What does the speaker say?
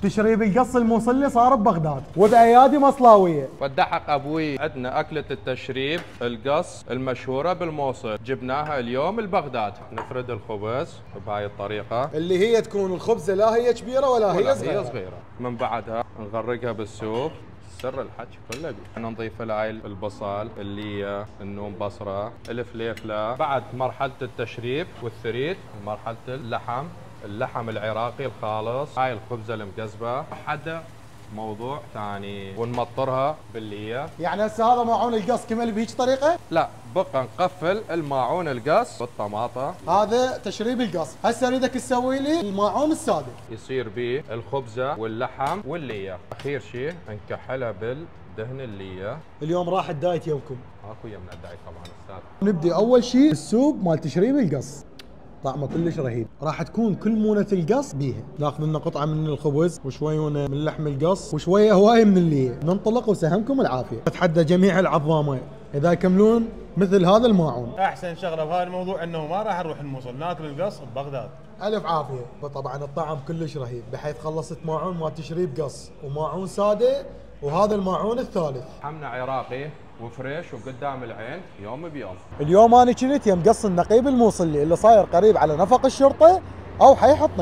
تشريب القص الموصلي صار ببغداد وبايادي مصلاويه. ودحق ابوي عندنا اكله التشريب القص المشهوره بالموصل، جبناها اليوم لبغداد. نفرد الخبز بهاي الطريقه اللي هي تكون الخبزه لا هي كبيره ولا هي صغيره. هي صغيره. من بعدها نغرقها بالسوب. سر الحكي كله بيه. نضيف لها البصل، اللي النوم بصره، الفليفله. بعد مرحله التشريب والثريد مرحله اللحم العراقي الخالص. هاي الخبزه المقزبه حدا موضوع ثاني. ونمطرها بالليه. يعني هسه هذا ماعون القص كمل بهيج طريقه؟ لا، بقى نقفل الماعون القص بالطماطه. هذا تشريب القص. هسه اريدك تسوي لي الماعون الساده. يصير به الخبزه واللحم والليه. اخير شيء نكحلها بالدهن الليه. اليوم راح الدايت يومكم. اكو يمنا الدايت طبعا استاذ. نبدي اول شيء السوب مال تشريب القص. طعمه كلش رهيب. راح تكون كل مونة القص بيها. ناخذ لنا قطعة من الخبز وشوي من لحم القص وشوية هواية من اللي ننطلق وسهمكم العافية. اتحدى جميع العظامة اذا يكملون مثل هذا الماعون. احسن شغله بهذا الموضوع انه ما راح نروح الموصل، ناكل القص ببغداد. الف عافية. وطبعا الطعم كلش رهيب بحيث خلصت ماعون مال تشريب قص وماعون سادة وهذا الماعون الثالث. لحمنا عراقي وفريش وقدام العين يوم بيوم. اليوم انا كنت يم قص النقيب الموصلي اللي صاير قريب على نفق الشرطة او حي حطين.